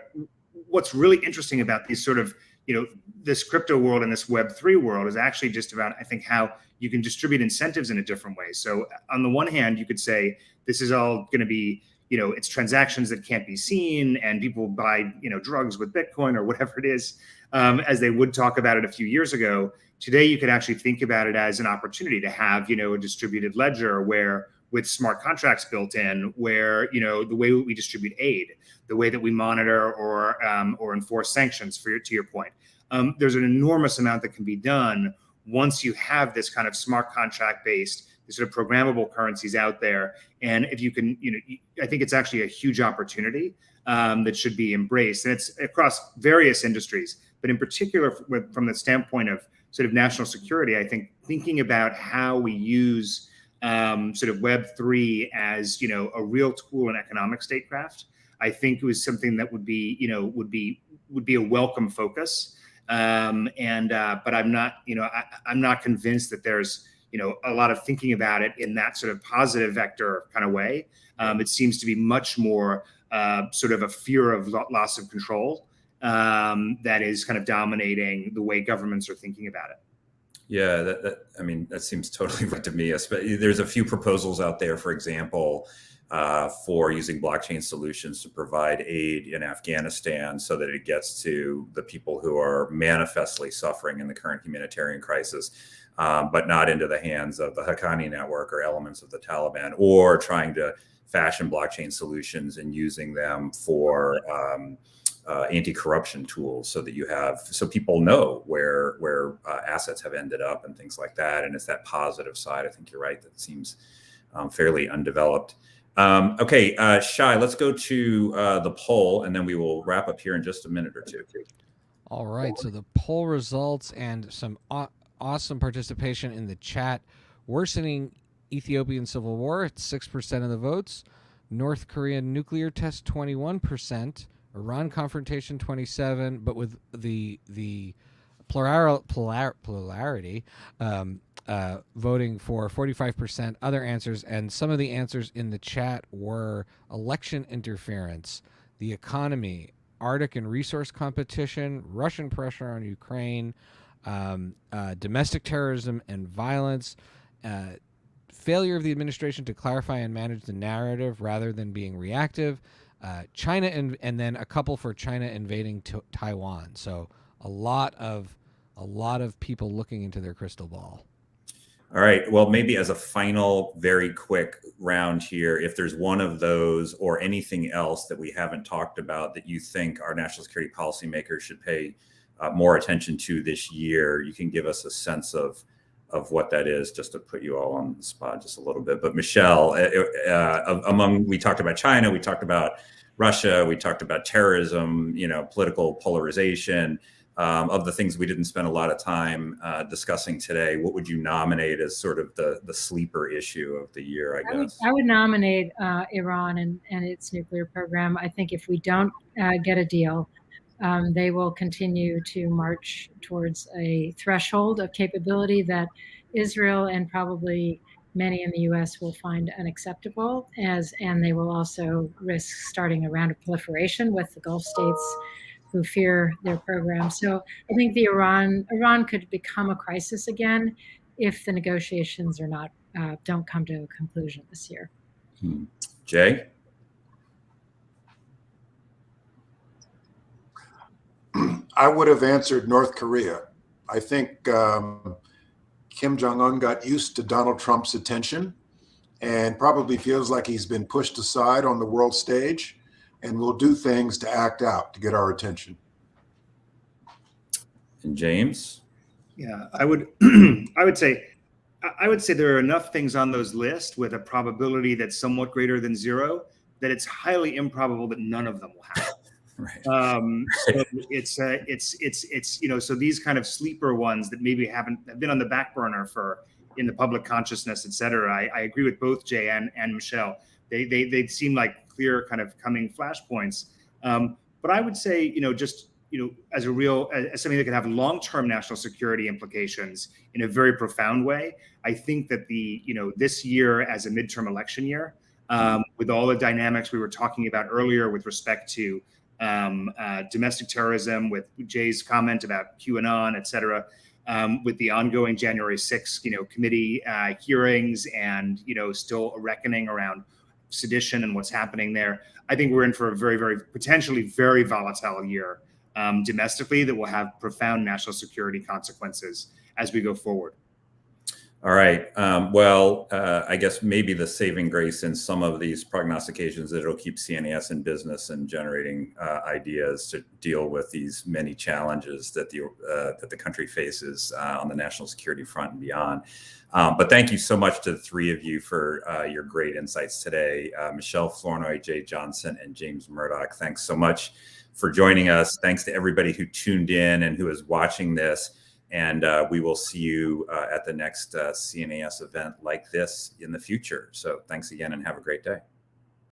what's really interesting about these sort of, this crypto world and this Web3 world is actually just about, I think, how you can distribute incentives in a different way. So on the one hand, you could say this is all going to be, it's transactions that can't be seen, and people buy, drugs with Bitcoin or whatever it is, as they would talk about it a few years ago. Today, you could actually think about it as an opportunity to have, a distributed ledger where, with smart contracts built in, where, the way we distribute aid, the way that we monitor or enforce sanctions, to your point, there's an enormous amount that can be done once you have this kind of smart contract based, sort of programmable currencies out there. And if you can, I think it's actually a huge opportunity that should be embraced. And it's across various industries, but in particular from the standpoint of sort of national security, I think thinking about how we use sort of Web3 as, a real tool in economic statecraft, I think was something that would be a welcome focus. But I'm not, I'm not convinced that there's, a lot of thinking about it in that sort of positive vector kind of way. It seems to be much more sort of a fear of loss of control that is kind of dominating the way governments are thinking about it. Yeah, that seems totally right to me. There's a few proposals out there, for example, for using blockchain solutions to provide aid in Afghanistan so that it gets to the people who are manifestly suffering in the current humanitarian crisis, but not into the hands of the Haqqani network or elements of the Taliban, or trying to fashion blockchain solutions and using them for anti-corruption tools so people know where assets have ended up and things like that. And it's that positive side, I think you're right, that seems fairly undeveloped. Okay, Shai, let's go to the poll, and then we will wrap up here in just a minute or two. All right, so the poll results and some awesome participation in the chat. Worsening Ethiopian civil war at 6% of the votes. North Korean nuclear test 21%. Iran confrontation 27%, but with the plurality voting for 45% other answers. And some of the answers in the chat were election interference, the economy, Arctic and resource competition, Russian pressure on Ukraine, domestic terrorism and violence, failure of the administration to clarify and manage the narrative rather than being reactive, China and then a couple for China invading Taiwan. So a lot of people looking into their crystal ball. All right. Well, maybe as a final, very quick round here, if there's one of those or anything else that we haven't talked about that you think our national security policymakers should pay more attention to this year, you can give us a sense of what that is, just to put you all on the spot just a little bit. But Michèle, we talked about China, we talked about Russia, we talked about terrorism, political polarization. Of the things we didn't spend a lot of time discussing today, what would you nominate as sort of the sleeper issue of the year, I guess? I would nominate Iran and its nuclear program. I think if we don't get a deal, they will continue to march towards a threshold of capability that Israel and probably many in the U.S. will find unacceptable, and they will also risk starting a round of proliferation with the Gulf states who fear their program. So I think Iran could become a crisis again if the negotiations don't come to a conclusion this year. Jay? I would have answered North Korea. I think Kim Jong-un got used to Donald Trump's attention and probably feels like he's been pushed aside on the world stage, and will do things to act out to get our attention. And James? Yeah, I would say there are enough things on those lists with a probability that's somewhat greater than zero that it's highly improbable that none of them will happen. Right. So so these kind of sleeper ones that maybe have been on the back burner in the public consciousness, et cetera. I agree with both Jay and Michèle. They seem like clear kind of coming flashpoints. But I would say, as something that can have long-term national security implications in a very profound way. I think that this year as a midterm election year, with all the dynamics we were talking about earlier with respect to domestic terrorism, with Jay's comment about QAnon, et cetera, with the ongoing January 6th, committee hearings and, still a reckoning around sedition and what's happening there. I think we're in for a very, very potentially very volatile year domestically that will have profound national security consequences as we go forward. All right. I guess maybe the saving grace in some of these prognostications that it'll keep CNAS in business and generating ideas to deal with these many challenges that the country faces on the national security front and beyond. But thank you so much to the three of you for your great insights today. Michèle, Flournoy, Jay Johnson, and James Murdoch, thanks so much for joining us. Thanks to everybody who tuned in and who is watching this. And we will see you at the next CNAS event like this in the future. So thanks again and have a great day.